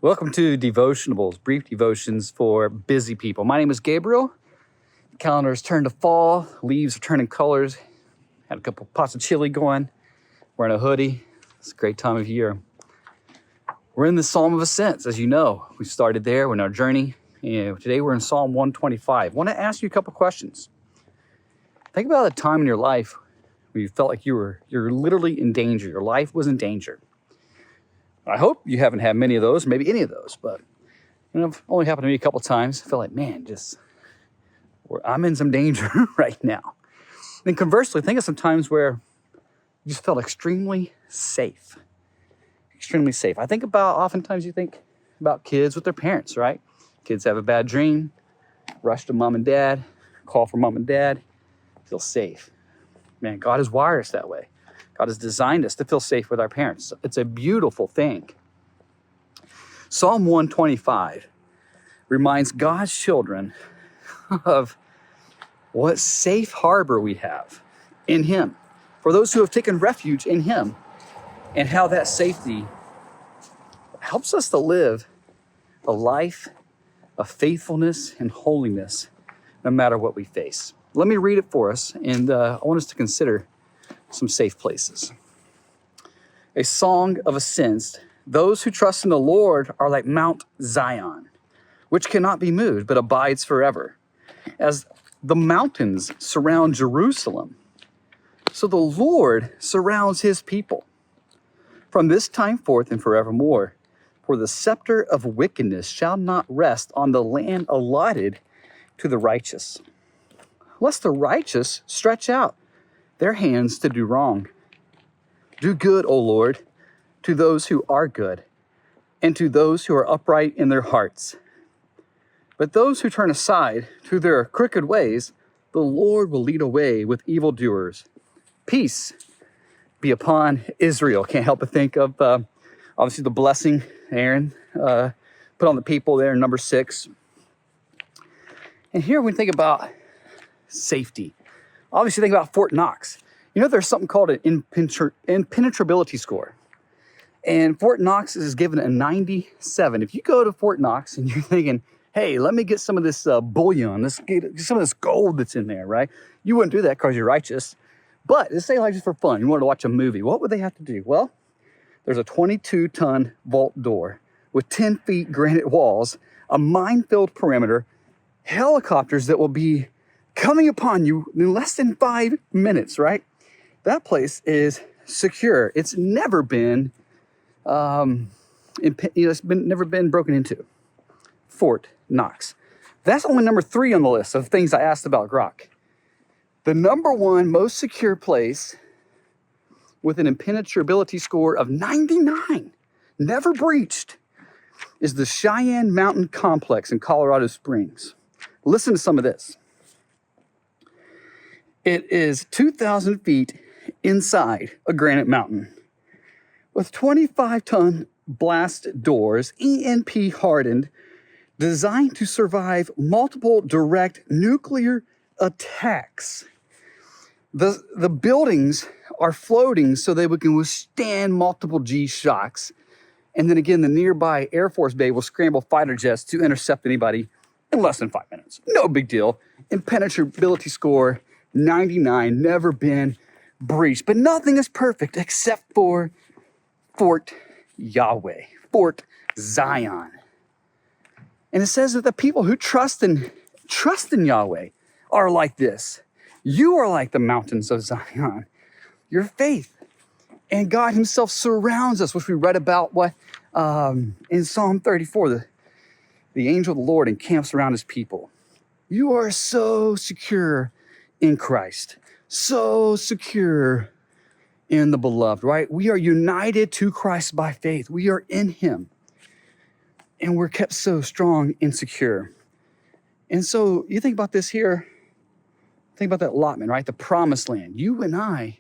Welcome to Devotionables, brief devotions for busy people. My name is Gabriel. The calendar's turned to fall. Leaves are turning colors. Had a couple pots of chili going. Wearing a hoodie. It's a great time of year. We're in the Psalm of Ascents, as you know. We started there. We're in our journey. And today we're in Psalm 125. I want to ask you a couple questions. Think about a time in your life where you felt like you're literally in danger. Your life was in danger. I hope you haven't had many of those, maybe any of those, but it's only happened to me a couple times. I feel like, I'm in some danger right now. Then conversely, think of some times where you just felt extremely safe. Extremely safe. Oftentimes you think about kids with their parents, right? Kids have a bad dream, rush to mom and dad, call for mom and dad, feel safe. Man, God has wired us that way. God has designed us to feel safe with our parents. It's a beautiful thing. Psalm 125 reminds God's children of what safe harbor we have in Him, for those who have taken refuge in Him, and how that safety helps us to live a life of faithfulness and holiness no matter what we face. Let me read it for us, and I want us to consider some safe places. A song of ascents. Those who trust in the Lord are like Mount Zion, which cannot be moved, but abides forever. As the mountains surround Jerusalem, so the Lord surrounds His people from this time forth and forevermore. For the scepter of wickedness shall not rest on the land allotted to the righteous, lest the righteous stretch out their hands to do wrong. Do good, O Lord, to those who are good, and to those who are upright in their hearts. But those who turn aside to their crooked ways, the Lord will lead away with evildoers. Peace be upon Israel. Can't help but think of, obviously, the blessing Aaron put on the people there in number 6. And here we think about safety. Obviously, think about Fort Knox. There's something called an impenetrability score. And Fort Knox is given a 97. If you go to Fort Knox and you're thinking, hey, let me get some of this bullion, let's get some of this gold that's in there, right? You wouldn't do that because you're righteous. But let's say, like, just for fun, you wanted to watch a movie. What would they have to do? Well, there's a 22-ton vault door with 10 feet granite walls, a mine-filled perimeter, helicopters that will be coming upon you in less than 5 minutes, right? That place is secure. It's never been, never been broken into. Fort Knox. That's only number 3 on the list of things I asked about Grok. The number 1 most secure place with an impenetrability score of 99, never breached, is the Cheyenne Mountain Complex in Colorado Springs. Listen to some of this. It is 2,000 feet inside a granite mountain with 25-ton blast doors, EMP hardened, designed to survive multiple direct nuclear attacks. The buildings are floating so they can withstand multiple G shocks. And then again, the nearby Air Force Base will scramble fighter jets to intercept anybody in less than 5 minutes. No big deal. Impenetrability score 99, never been breached. But nothing is perfect except for Fort Yahweh, Fort Zion. And it says that the people who trust in Yahweh are like this. You are like the mountains of Zion. Your faith and God Himself surrounds us, which we read about in Psalm 34, the angel of the Lord encamps around His people. You are so secure in Christ, so secure in the beloved, right? We are united to Christ by faith. We are in Him, and we're kept so strong and secure. And so you think about this here, think about that allotment, right? The promised land. You and I,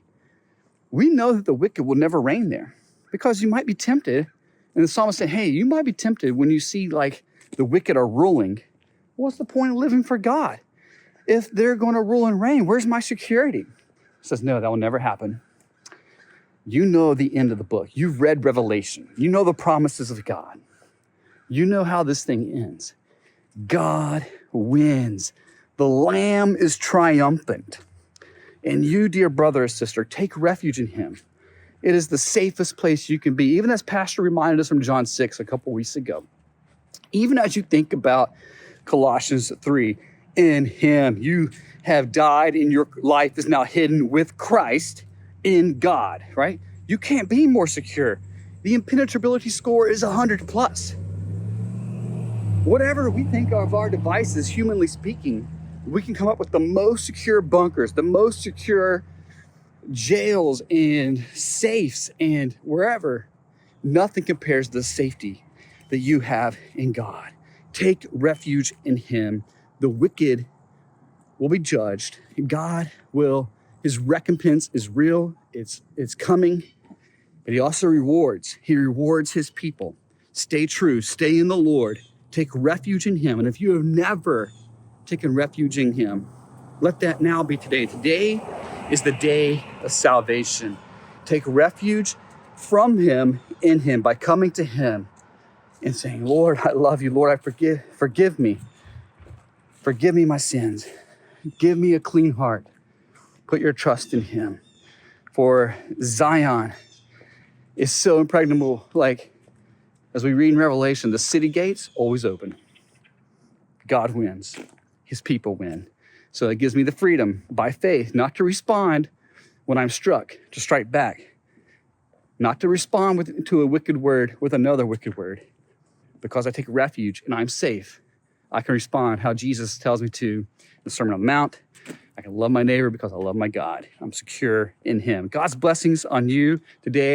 we know that the wicked will never reign there, because you might be tempted. And the psalmist said, hey, you might be tempted when you see like the wicked are ruling. What's the point of living for God? If they're going to rule and reign, where's my security? He says, no, that will never happen. You know the end of the book. You've read Revelation. You know the promises of God. You know how this thing ends. God wins. The Lamb is triumphant. And you, dear brother or sister, take refuge in him. It is the safest place you can be. Even as Pastor reminded us from John 6 a couple weeks ago. Even as you think about Colossians 3, in him you have died and your life is now hidden with Christ in God, right? You can't be more secure. The impenetrability score is 100 plus. Whatever we think of our devices, humanly speaking, we can come up with the most secure bunkers, the most secure jails and safes and wherever. Nothing compares to the safety that you have in God. Take refuge in him. The wicked will be judged. God will, his recompense is real. It's coming. But he also rewards. He rewards his people. Stay true. Stay in the Lord. Take refuge in him. And if you have never taken refuge in him, let that now be today. Today is the day of salvation. Take refuge from him, in him, by coming to him and saying, Lord, I love you. Lord, forgive me. Forgive me my sins. Give me a clean heart. Put your trust in him. For Zion is so impregnable. Like, as we read in Revelation, the city gates always open. God wins. His people win. So it gives me the freedom by faith not to respond when I'm struck, to strike back. Not to respond to a wicked word with another wicked word. Because I take refuge and I'm safe, I can respond how Jesus tells me to in the Sermon on the Mount. I can love my neighbor because I love my God. I'm secure in him. God's blessings on you today.